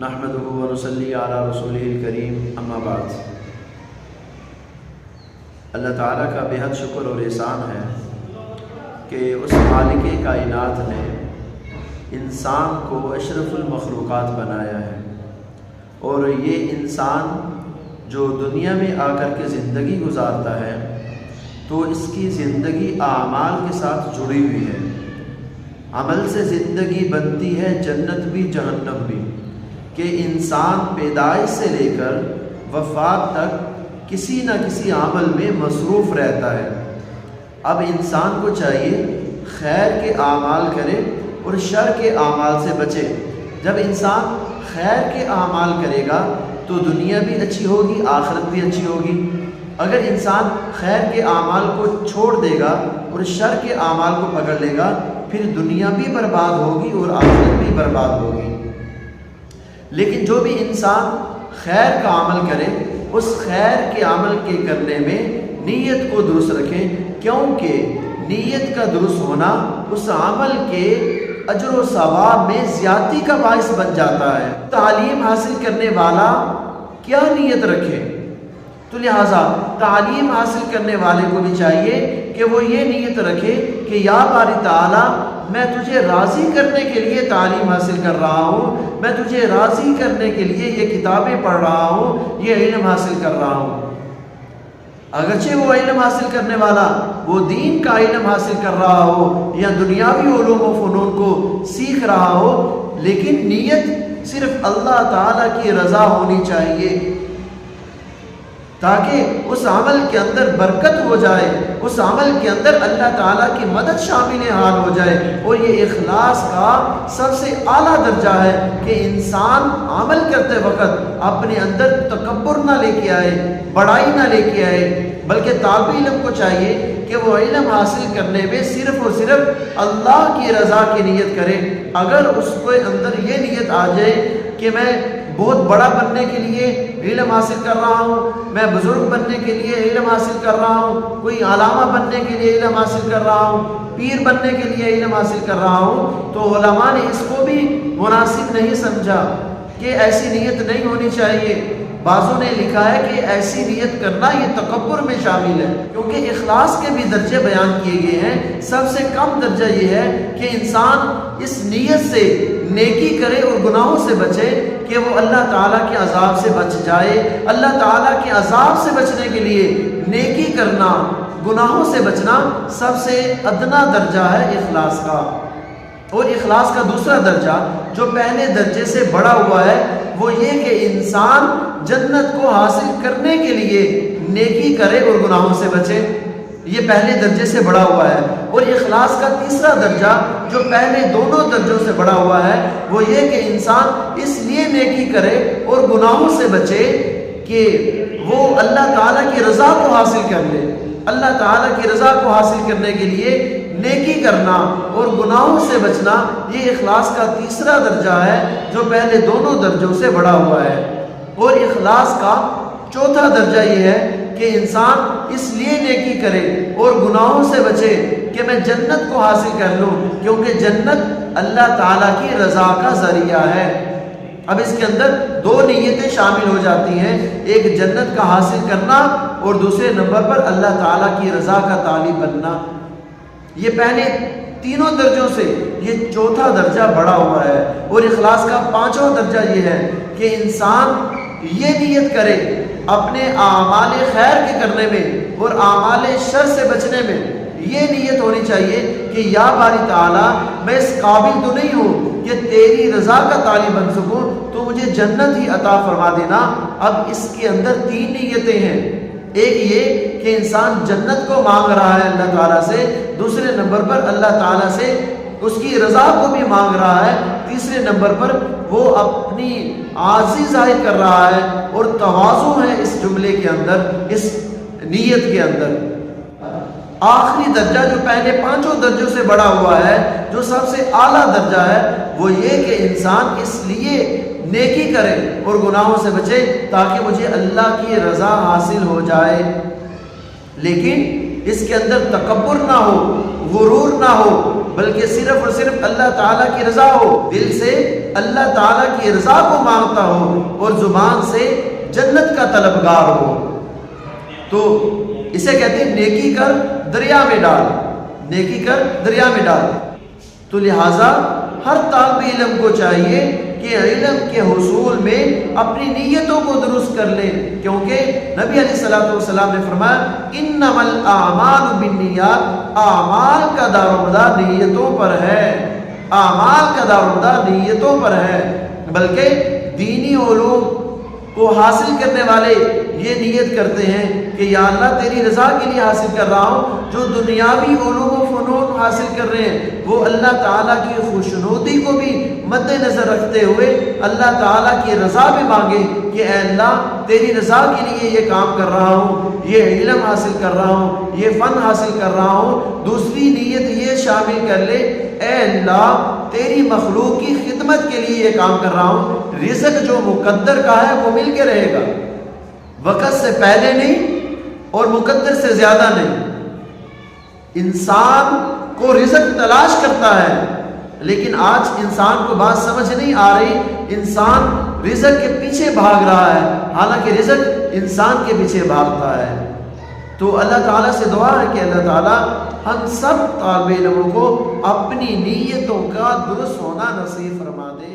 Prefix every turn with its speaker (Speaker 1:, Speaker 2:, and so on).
Speaker 1: نحمدہ و نصلی علی رسولہ الکریم، اما بعد۔ اللہ تعالیٰ کا بے حد شکر اور احسان ہے کہ اس مالک کائنات نے انسان کو اشرف المخلوقات بنایا ہے، اور یہ انسان جو دنیا میں آ کر کے زندگی گزارتا ہے تو اس کی زندگی اعمال کے ساتھ جڑی ہوئی ہے۔ عمل سے زندگی بنتی ہے، جنت بھی جہنم بھی، کہ انسان پیدائش سے لے کر وفات تک کسی نہ کسی عمل میں مصروف رہتا ہے۔ اب انسان کو چاہیے خیر کے اعمال کرے اور شر کے اعمال سے بچے۔ جب انسان خیر کے اعمال کرے گا تو دنیا بھی اچھی ہوگی، آخرت بھی اچھی ہوگی۔ اگر انسان خیر کے اعمال کو چھوڑ دے گا اور شر کے اعمال کو پکڑ لے گا، پھر دنیا بھی برباد ہوگی اور آخرت بھی برباد ہوگی۔ لیکن جو بھی انسان خیر کا عمل کرے، اس خیر کے عمل کے کرنے میں نیت کو درست رکھیں، کیونکہ نیت کا درست ہونا اس عمل کے اجر و ثواب میں زیادتی کا باعث بن جاتا ہے۔ تعلیم حاصل کرنے والا کیا نیت رکھے؟ تو لہٰذا تعلیم حاصل کرنے والے کو بھی چاہیے کہ وہ یہ نیت رکھے کہ یا باری تعالیٰ، میں تجھے راضی کرنے کے لیے تعلیم حاصل کر رہا ہوں، میں تجھے راضی کرنے کے لیے یہ کتابیں پڑھ رہا ہوں، یہ علم حاصل کر رہا ہوں۔ اگرچہ وہ علم حاصل کرنے والا وہ دین کا علم حاصل کر رہا ہو یا دنیاوی علوم و فنون کو سیکھ رہا ہو، لیکن نیت صرف اللہ تعالیٰ کی رضا ہونی چاہیے، تاکہ اس عمل کے اندر برکت ہو جائے، اس عمل کے اندر اللہ تعالیٰ کی مدد شامل حال ہو جائے۔ اور یہ اخلاص کا سب سے اعلیٰ درجہ ہے کہ انسان عمل کرتے وقت اپنے اندر تکبر نہ لے کے آئے، بڑائی نہ لے کے آئے، بلکہ طالب علم کو چاہیے کہ وہ علم حاصل کرنے میں صرف اور صرف اللہ کی رضا کی نیت کرے۔ اگر اس کے اندر یہ نیت آ جائے کہ میں بہت بڑا بننے کے لیے علم حاصل کر رہا ہوں، میں بزرگ بننے کے لیے علم حاصل کر رہا ہوں، کوئی علامہ بننے کے لیے علم حاصل کر رہا ہوں، پیر بننے کے لیے علم حاصل کر رہا ہوں، تو علماء نے اس کو بھی مناسب نہیں سمجھا کہ ایسی نیت نہیں ہونی چاہیے۔ بعضوں نے لکھا ہے کہ ایسی نیت کرنا یہ تکبر میں شامل ہے، کیونکہ اخلاص کے بھی درجے بیان کیے گئے ہیں۔ سب سے کم درجہ یہ ہے کہ انسان اس نیت سے نیکی کرے اور گناہوں سے بچے کہ وہ اللہ تعالیٰ کے عذاب سے بچ جائے۔ اللہ تعالیٰ کے عذاب سے بچنے کے لیے نیکی کرنا، گناہوں سے بچنا سب سے ادنا درجہ ہے اخلاص کا۔ اور اخلاص کا دوسرا درجہ جو پہلے درجے سے بڑا ہوا ہے وہ یہ کہ انسان جنت کو حاصل کرنے کے لیے نیکی کرے اور گناہوں سے بچے، یہ پہلے درجے سے بڑا ہوا ہے۔ اور اخلاص کا تیسرا درجہ جو پہلے دونوں درجوں سے بڑا ہوا ہے وہ یہ کہ انسان اس لیے نیکی کرے اور گناہوں سے بچے کہ وہ اللہ تعالیٰ کی رضا کو حاصل کر لے۔ اللہ تعالیٰ کی رضا کو حاصل کرنے کے لیے نیکی کرنا اور گناہوں سے بچنا یہ اخلاص کا تیسرا درجہ ہے جو پہلے دونوں درجوں سے بڑا ہوا ہے۔ اور اخلاص کا چوتھا درجہ یہ ہے کہ انسان اس لیے نیکی کرے اور گناہوں سے بچے کہ میں جنت کو حاصل کر لوں، کیونکہ جنت اللہ تعالیٰ کی رضا کا ذریعہ ہے۔ اب اس کے اندر دو نیتیں شامل ہو جاتی ہیں، ایک جنت کا حاصل کرنا اور دوسرے نمبر پر اللہ تعالیٰ کی رضا کا طالب بننا۔ یہ پہلے تینوں درجوں سے یہ چوتھا درجہ بڑا ہوا ہے۔ اور اخلاص کا پانچواں درجہ یہ ہے کہ انسان یہ نیت کرے اپنے اعمال خیر کے کرنے میں اور اعمال شر سے بچنے میں، یہ نیت ہونی چاہیے کہ یا باری تعالیٰ، میں اس قابل تو نہیں ہوں کہ تیری رضا کا طالب بن سکوں، تو مجھے جنت ہی عطا فرما دینا۔ اب اس کے اندر تین نیتیں ہیں، ایک یہ کہ انسان جنت کو مانگ رہا ہے اللہ تعالیٰ سے، دوسرے نمبر پر اللہ تعالیٰ سے اس کی رضا کو بھی مانگ رہا ہے، تیسرے نمبر پر وہ اپنی عاجزی ظاہر کر رہا ہے اور تواضع ہے اس جملے کے اندر، اس نیت کے اندر۔ آخری درجہ جو پہلے پانچوں درجوں سے بڑا ہوا ہے، جو سب سے اعلیٰ درجہ ہے، وہ یہ کہ انسان اس لیے نیکی کرے اور گناہوں سے بچے تاکہ مجھے اللہ کی رضا حاصل ہو جائے، لیکن اس کے اندر تکبر نہ ہو، غرور نہ ہو، بلکہ صرف اور صرف اللہ تعالیٰ کی رضا ہو، دل سے اللہ تعالیٰ کی رضا کو مانگتا ہو اور زبان سے جنت کا طلبگار ہو۔ تو اسے کہتے ہیں نیکی کر دریا میں ڈال، نیکی کر دریا میں ڈال۔ تو لہٰذا ہر طالب علم کو چاہیے کہ علم کے حصول میں اپنی نیتوں کو درست کر لے، کیونکہ نبی علیہ الصلوۃ والسلام نے فرمایا انما الاعمال بالنیات، اعمال کا دار و مدار نیتوں پر ہے، اعمال کا دار و مدار نیتوں پر ہے۔ بلکہ دینی علوم کو حاصل کرنے والے یہ نیت کرتے ہیں کہ یا اللہ تیری رضا کے لیے حاصل کر رہا ہوں، جو دنیاوی علوم و فنون حاصل کر رہے ہیں وہ اللہ تعالیٰ کی خوشنودی کو بھی مد نظر رکھتے ہوئے اللہ تعالیٰ کی رضا بھی مانگے کہ اے اللہ تیری رضا کے لیے یہ کام کر رہا ہوں، یہ علم حاصل کر رہا ہوں، یہ فن حاصل کر رہا ہوں۔ دوسری نیت یہ شامل کر لے اے اللہ تیری مخلوق کی خدمت کے لیے یہ کام کر رہا ہوں، رزق جو مقدر کا ہے وہ مل کے رہے گا، وقت سے پہلے نہیں اور مقدر سے زیادہ نہیں۔ انسان کو رزق تلاش کرتا ہے، لیکن آج انسان کو بات سمجھ نہیں آ رہی، انسان رزق کے پیچھے بھاگ رہا ہے، حالانکہ رزق انسان کے پیچھے بھاگتا ہے۔ تو اللہ تعالیٰ سے دعا ہے کہ اللہ تعالیٰ ہم سب طالب علموں کو اپنی نیتوں کا درست ہونا نصیب فرما دے۔